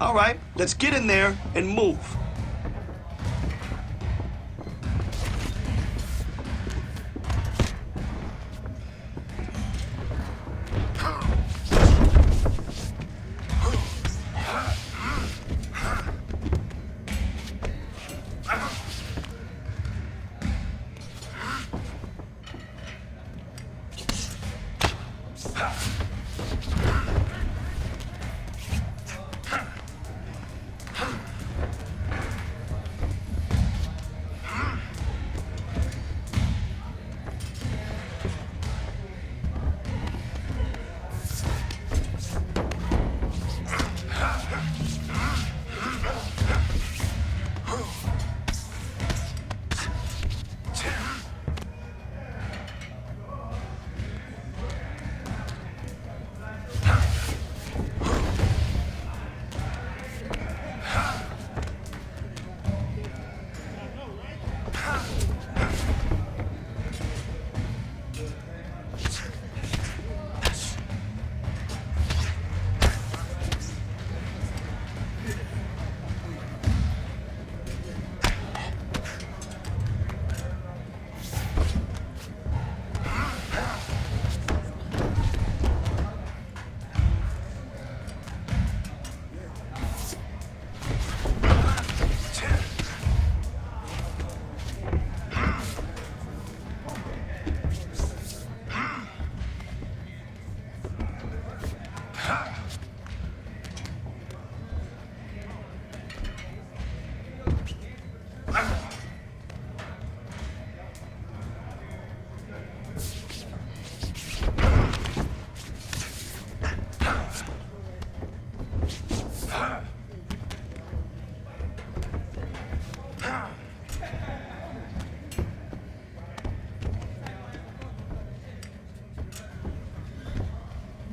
All right, let's get in there and move.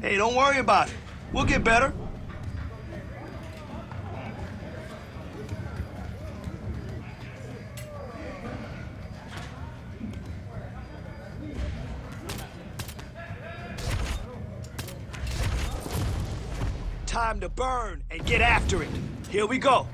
Hey, don't worry about it. We'll get better. Time to burn and get after it. Here we go.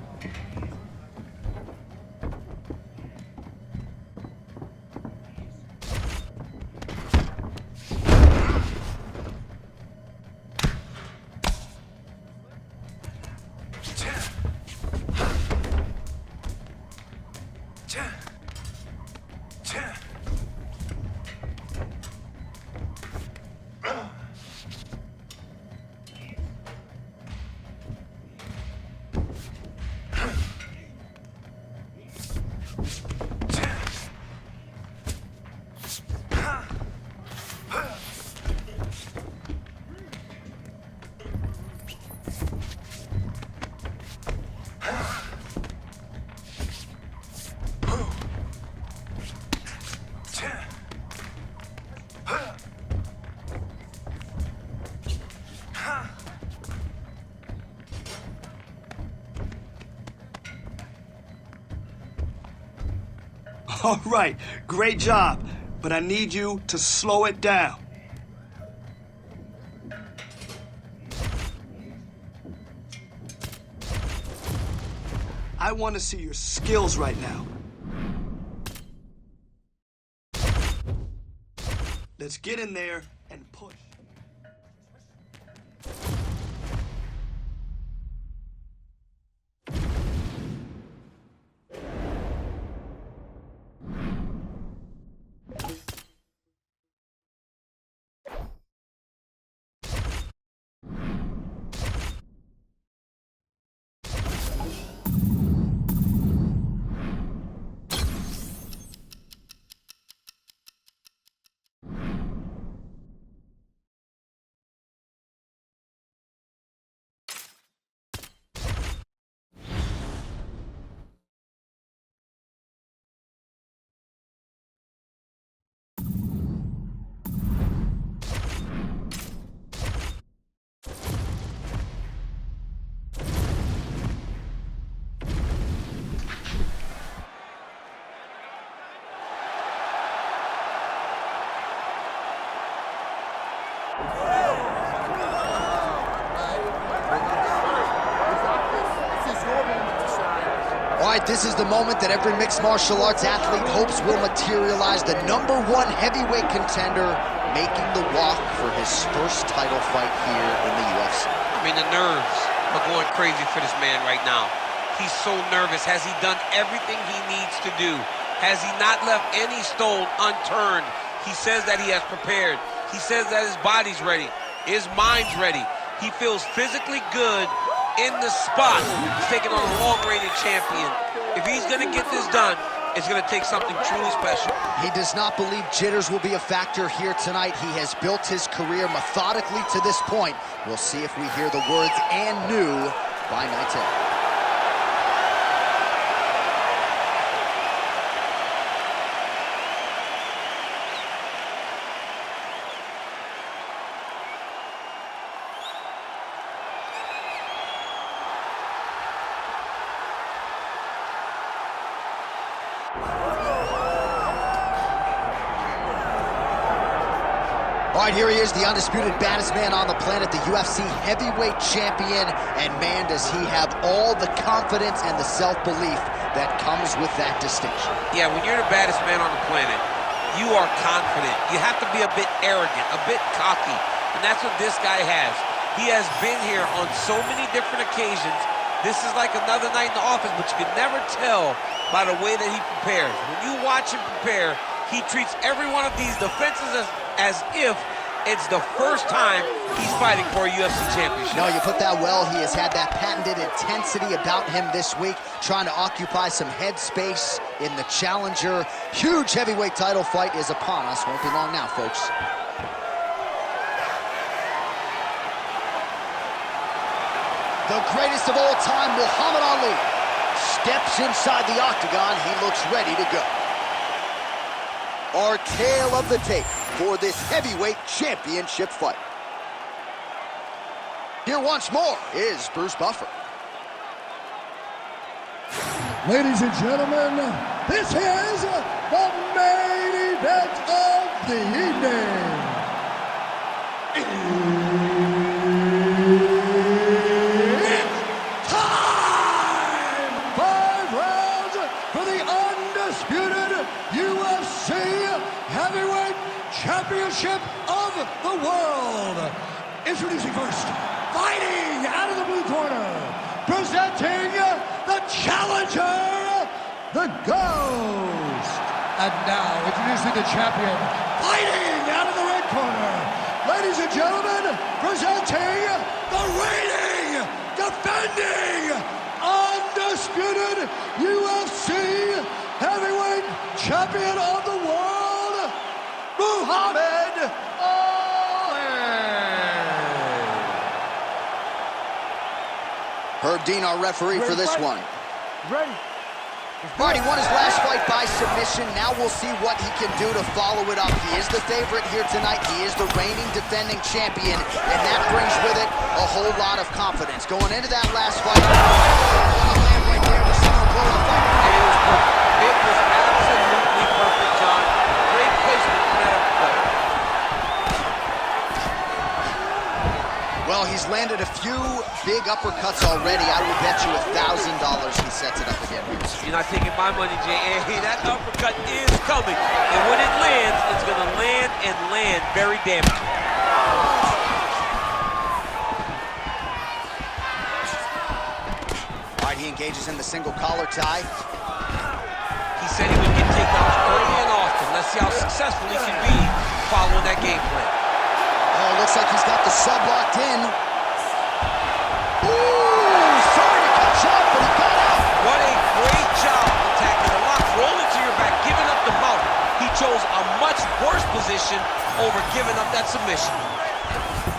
All right, great job, but I need you to slow it down. I want to see your skills right now. Let's get in there and push. All right, this is the moment that every mixed martial arts athlete hopes will materialize. The #1 heavyweight contender making the walk for his first title fight here in the UFC. I mean, the nerves are going crazy for this man right now. He's so nervous. Has he done everything he needs to do? Has he not left any stone unturned? He says that he has prepared. He says that his body's ready. His mind's ready. He feels physically good in the spot. He's taking on a long-reigning champion. If he's going to get this done, it's going to take something truly special. He does not believe jitters will be a factor here tonight. He has built his career methodically to this point. We'll see if we hear the words "and new" by night's end. All right, here he is, the undisputed baddest man on the planet, the UFC heavyweight champion. And man, does he have all the confidence and the self-belief that comes with that distinction. Yeah, when you're the baddest man on the planet, you are confident. You have to be a bit arrogant, a bit cocky. And that's what this guy has. He has been here on so many different occasions. This is like another night in the office, but you can never tell by the way that he prepares. When you watch him prepare, he treats every one of these defenses as if it's the first time he's fighting for a UFC championship. No, you put that well. He has had that patented intensity about him this week, trying to occupy some head space in the challenger. Huge heavyweight title fight is upon us. Won't be long now, folks. The greatest of all time, Muhammad Ali, steps inside the octagon. He looks ready to go. Our tale of the tape for this heavyweight championship fight. Here once more is Bruce Buffer. Ladies and gentlemen, this is the main event of the evening. It's time! 5 rounds for the undisputed UFC Heavyweight Championship of the world. Introducing first, fighting out of the blue corner, presenting the challenger, the Ghost. And now, introducing the champion, fighting out of the red corner. Ladies and gentlemen, presenting the reigning, defending, undisputed UFC Heavyweight Champion of the world, Muhammad Ali. Herb Dean, our referee for this one. Ready. All right, he won his last fight by submission. Now we'll see what he can do to follow it up. He is the favorite here tonight. He is the reigning defending champion, and that brings with it a whole lot of confidence. Going into that last fight, right there, the center blow of the fight. It was absolutely perfect, John. Great placement from that uppercut. Well, he's landed a few big uppercuts already. I will bet you $1,000 he sets it up again. You're not taking my money, J.A. That uppercut is coming. And when it lands, it's going to land and land very damaging. All right, he engages in the single collar tie. He said he would get takedowns early and often. Let's see how successful he can be following that game plan. Oh, looks like he's got the sub locked in. Ooh, sorry to catch up, but he got out. What a great job attacking the lock, rolling to your back, giving up the mount. He chose a much worse position over giving up that submission.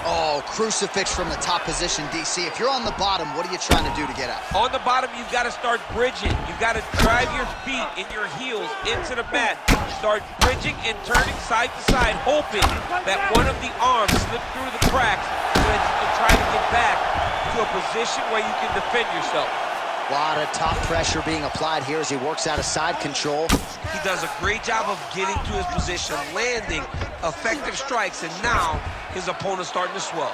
Oh, crucifix from the top position, DC. If you're on the bottom, what are you trying to do to get out? On the bottom, you've got to start bridging. You've got to drive your feet and your heels into the mat. Start bridging and turning side to side, hoping that one of the arms slips through the cracks so that you can try to get back to a position where you can defend yourself. A lot of top pressure being applied here as he works out of side control. He does a great job of getting to his position, landing effective strikes, and now his opponent's starting to swell.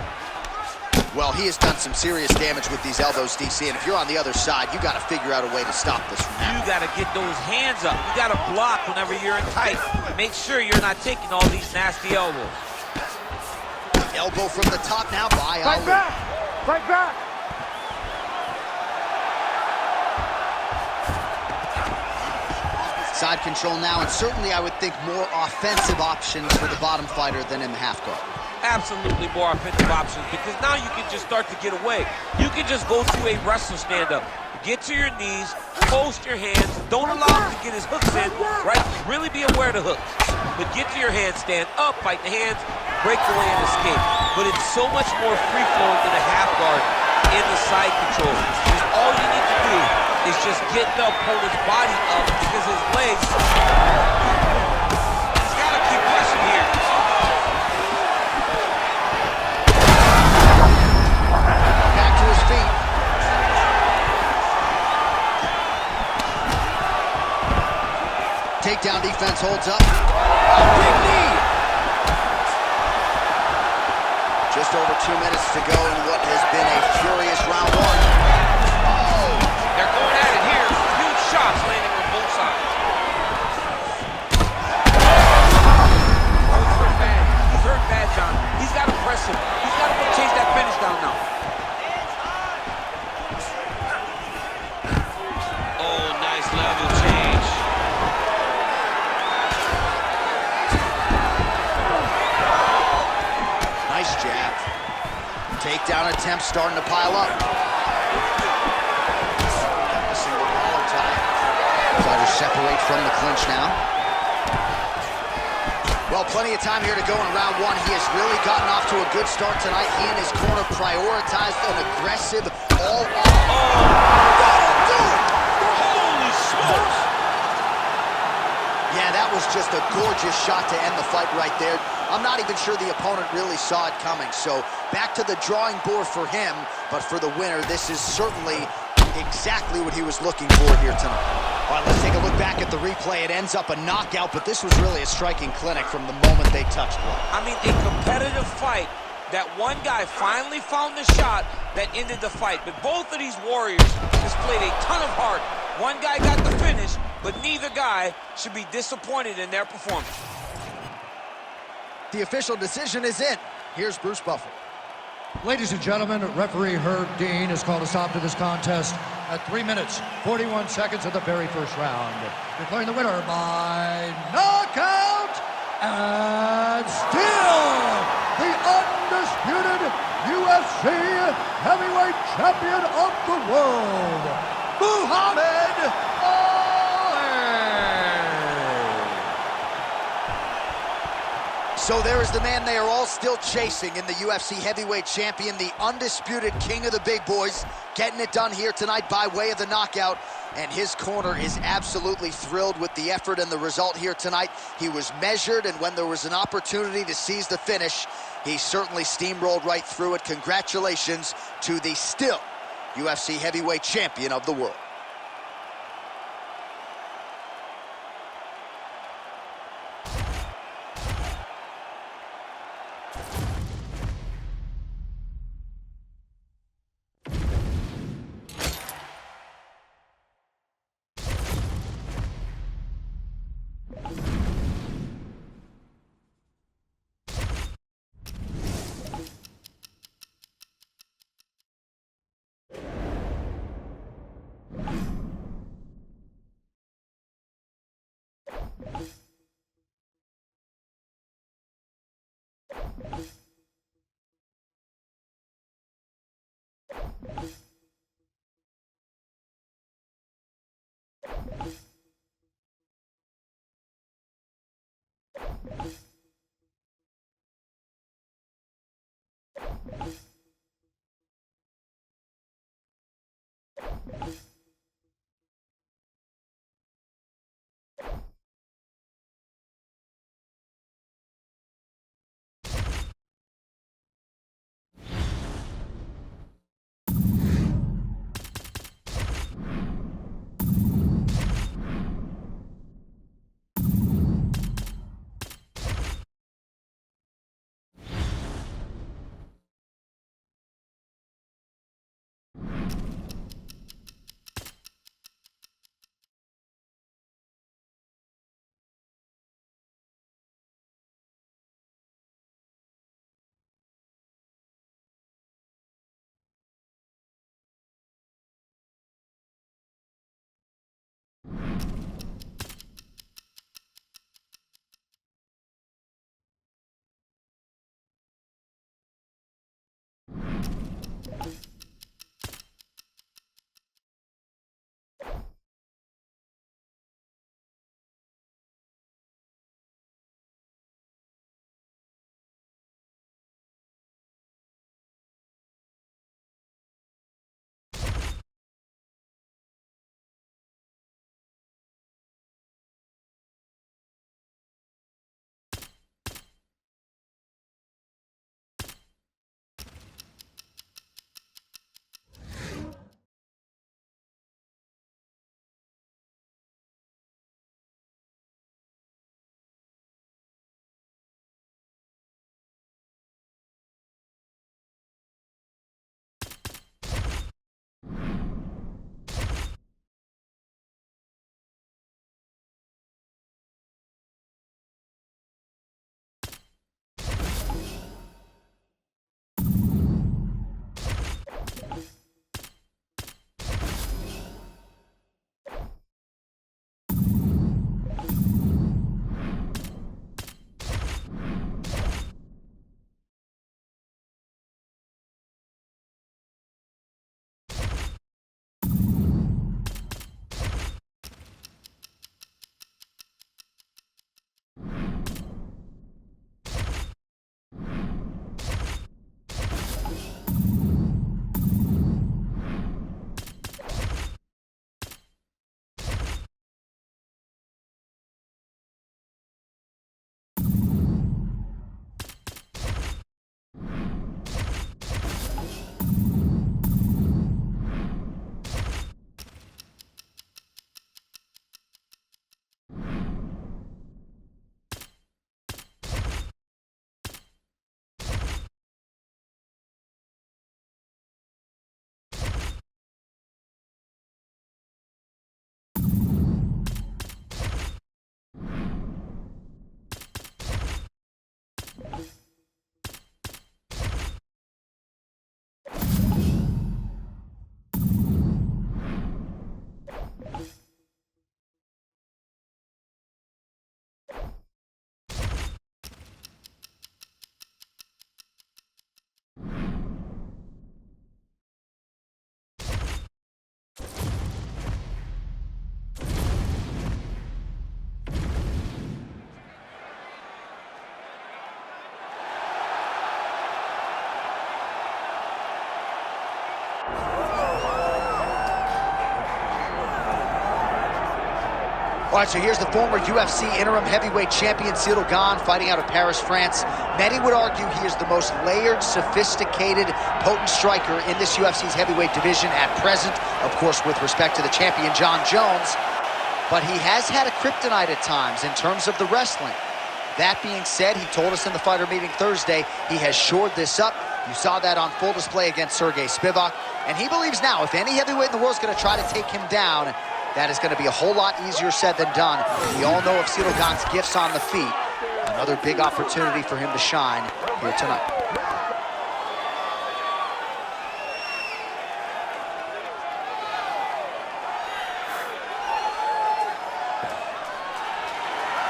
Well, he has done some serious damage with these elbows, DC, and if you're on the other side, you got to figure out a way to stop this from happening. You got to get those hands up. You got to block whenever you're in tight. Make sure you're not taking all these nasty elbows. Elbow from the top now by Ali. Fight back! Fight back! Side control now, and certainly I would think more offensive options for the bottom fighter than in the half guard. Absolutely more offensive options, because now you can just start to get away. You can just go through a wrestle stand-up. Get to your knees, post your hands, don't allow him to get his hooks in, right? Really be aware of the hooks. But get to your hands, stand up, fight the hands, break away and escape. But it's so much more free-flowing than a half guard in the side control. Because all you need to do is just get the opponent's body up, because his legs, he's got to keep pushing here. Back to his feet. Takedown defense holds up. A big knee. Just over 2 minutes to go in what has been a furious round one. Oh, they're going at it here. Huge shots landing on both sides. Oh, he's hurt bad. He's hurt bad, John. He's got to press him. He's got to chase that finish down now. Oh, nice level change. Nice jab. Takedown attempts starting to pile up. A single collar tie. Fighters separate from the clinch now. Well, plenty of time here to go in round one. He has really gotten off to a good start tonight. He and his corner prioritized an aggressive, all-out. That'll do it! Holy smokes! Yeah, that was just a gorgeous shot to end the fight right there. I'm not even sure the opponent really saw it coming. So back to the drawing board for him, but for the winner, this is certainly exactly what he was looking for here tonight. All right, let's take a look back at the replay. It ends up a knockout, but this was really a striking clinic from the moment they touched one. I mean, a competitive fight. That one guy finally found the shot that ended the fight. But both of these warriors displayed a ton of heart. One guy got the finish, but neither guy should be disappointed in their performance. The official decision is in. Here's Bruce Buffer. Ladies and gentlemen, referee Herb Dean has called a stop to this contest at 3 minutes, 41 seconds of the very first round. Declaring the winner by knockout and still the undisputed UFC heavyweight champion of the world, Muhammad Ali. So there is the man they are all still chasing in the UFC heavyweight champion, the undisputed king of the big boys, getting it done here tonight by way of the knockout. And his corner is absolutely thrilled with the effort and the result here tonight. He was measured, and when there was an opportunity to seize the finish, he certainly steamrolled right through it. Congratulations to the still UFC heavyweight champion of the world. All right, so here's the former UFC interim heavyweight champion, G.O.A.T, fighting out of Paris, France. Many would argue he is the most layered, sophisticated, potent striker in this UFC's heavyweight division at present, of course, with respect to the champion, Jon Jones. But he has had a kryptonite at times in terms of the wrestling. That being said, he told us in the fighter meeting Thursday, he has shored this up. You saw that on full display against Sergey Spivak. And he believes now, if any heavyweight in the world is going to try to take him down, that is going to be a whole lot easier said than done. We all know of G.O.A.T's gifts on the feet. Another big opportunity for him to shine here tonight.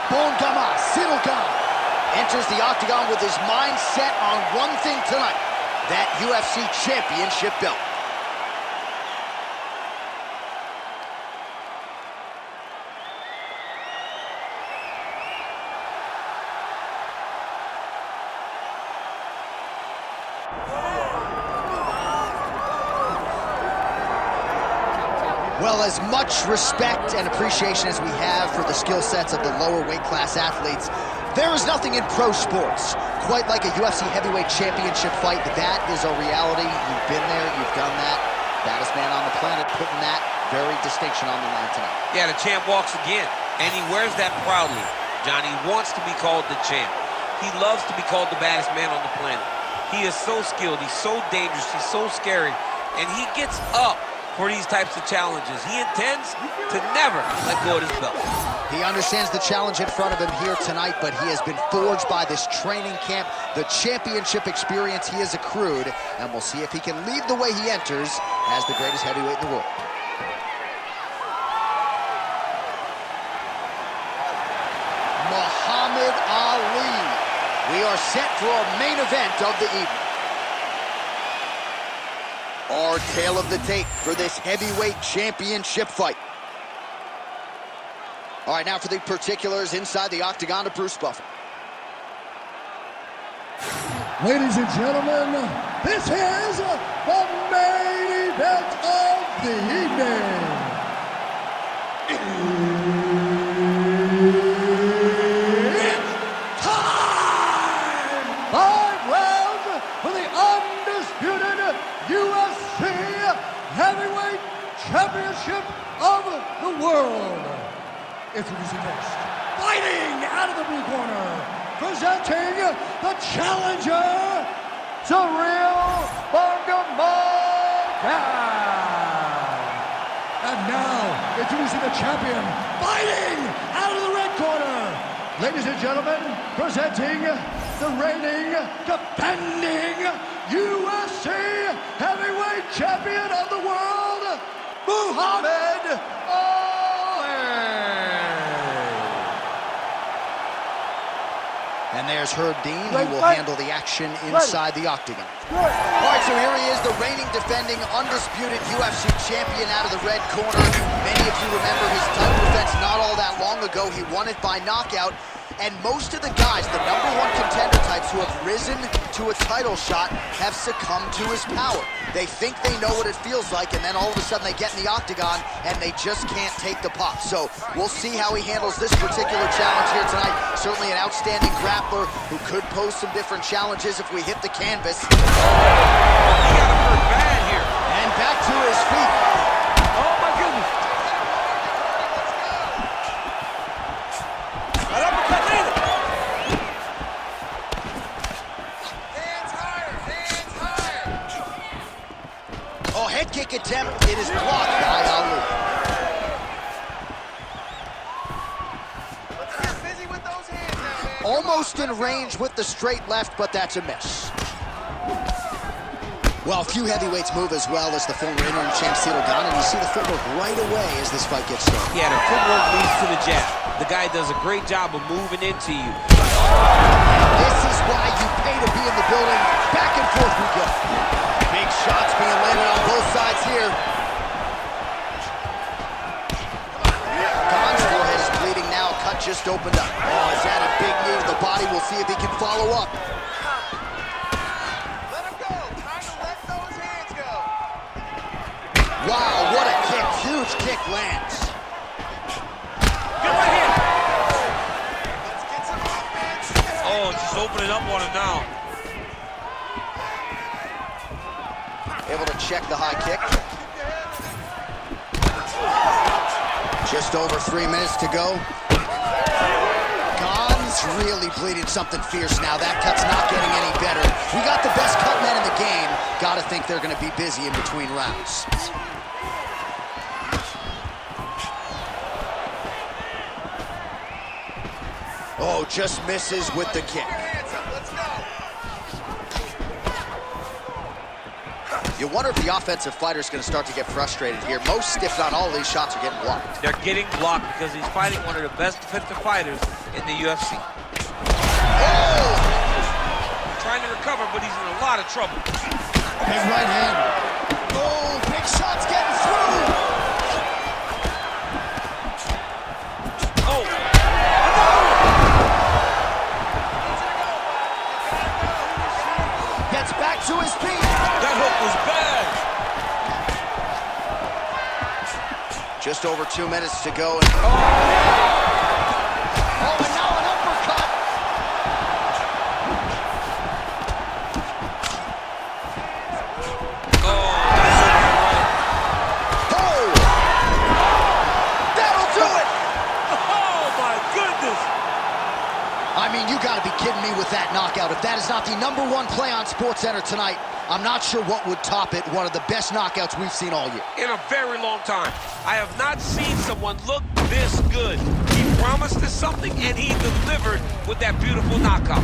Bongama, G.O.A.T enters the octagon with his mind set on one thing tonight, that UFC championship belt. Well, as much respect and appreciation as we have for the skill sets of the lower weight class athletes, there is nothing in pro sports quite like a UFC heavyweight championship fight. That is a reality. You've been there, you've done that. Baddest man on the planet putting that very distinction on the line tonight. Yeah, the champ walks again, and he wears that proudly. Johnny wants to be called the champ. He loves to be called the baddest man on the planet. He is so skilled, he's so dangerous, he's so scary, and he gets up for these types of challenges. He intends to never let go of his belt. He understands the challenge in front of him here tonight, but he has been forged by this training camp, the championship experience he has accrued, and we'll see if he can lead the way he enters as the greatest heavyweight in the world. Muhammad Ali. We are set for our main event of the evening. Our tale of the tape for this heavyweight championship fight. All right, now for the particulars inside the octagon of Bruce Buffer. Ladies and gentlemen, this is the main event of the evening. It's time! 5 rounds for the undisputed UFC Heavyweight Championship of the world. Introducing first, fighting out of the blue corner, presenting the challenger, Cyril Bongamaga. And now, introducing the champion, fighting out of the red corner. Ladies and gentlemen, presenting the reigning, defending UFC Heavyweight Champion of the world, Muhammad Ali. And there's Herb Dean. He will handle the action inside the octagon. All right, so here he is, the reigning, defending, undisputed UFC champion out of the red corner. Many of you remember his title defense not all that long ago. He won it by knockout. And most of the guys, the #1 contender types who have risen to a title shot, have succumbed to his power. They think they know what it feels like, and then all of a sudden they get in the octagon, and they just can't take the pop. So we'll see how he handles this particular challenge here tonight. Certainly an outstanding grappler who could pose some different challenges if we hit the canvas. He got him hurt bad here. And back to his feet. Oh, my goodness. Oh, head kick attempt. It is blocked by Ali. Almost in range with the straight left, but that's a miss. Well, a few heavyweights move as well as the former interim champ G.O.A.T, and you see the footwork right away as this fight gets started. Yeah, the footwork leads to the jab. The guy does a great job of moving into you. This is why you pay to be in the building. Back and forth we go. Big shots being landed on both sides here. Khan's forehead is bleeding now. Cut just opened up. Oh, is that a big knee to the body? We'll see if he can follow up. Let him go. Time to let those hands go. Wow, what a kick. Huge kick lands. Good opening up on him now. Able to check the high kick. Just over 3 minutes to go. Gon's really bleeding something fierce now. That cut's not getting any better. We got the best cut men in the game. Gotta think they're gonna be busy in between rounds. Oh, just misses with the kick. You wonder if the offensive fighter's going to start to get frustrated here. Most, if not all, of these shots are getting blocked. They're getting blocked because he's fighting one of the best defensive fighters in the UFC. Oh! Trying to recover, but he's in a lot of trouble. Big right hand. Oh, big shots getting through. Oh! Gets back to his feet. That hook was bad. Just over 2 minutes to go. And and now an uppercut. Oh! That'll do it! Oh, my goodness. I mean, you gotta be kidding me with that knockout. If that is not the #1 play on SportsCenter tonight, I'm not sure what would top it. One of the best knockouts we've seen all year. In a very long time. I have not seen someone look this good. He promised us something, and he delivered with that beautiful knockout.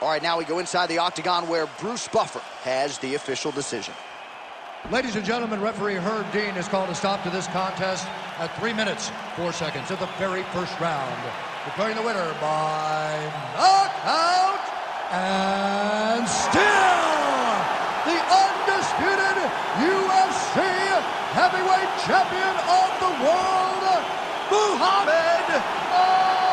All right, now we go inside the octagon where Bruce Buffer has the official decision. Ladies and gentlemen, referee Herb Dean has called a stop to this contest at 3 minutes, 4 seconds of the very first round. Declaring the winner by knockout and still the undisputed UFC heavyweight champion of the world, Muhammad Ali.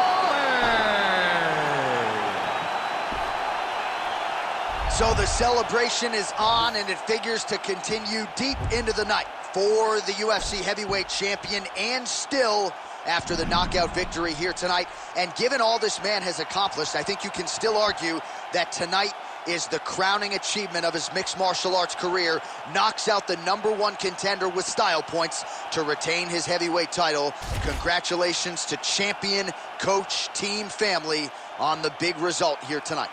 So the celebration is on, and it figures to continue deep into the night for the UFC heavyweight champion, and still after the knockout victory here tonight. And given all this man has accomplished, I think you can still argue that tonight is the crowning achievement of his mixed martial arts career. Knocks out the #1 contender with style points to retain his heavyweight title. Congratulations to champion, coach, team, family on the big result here tonight.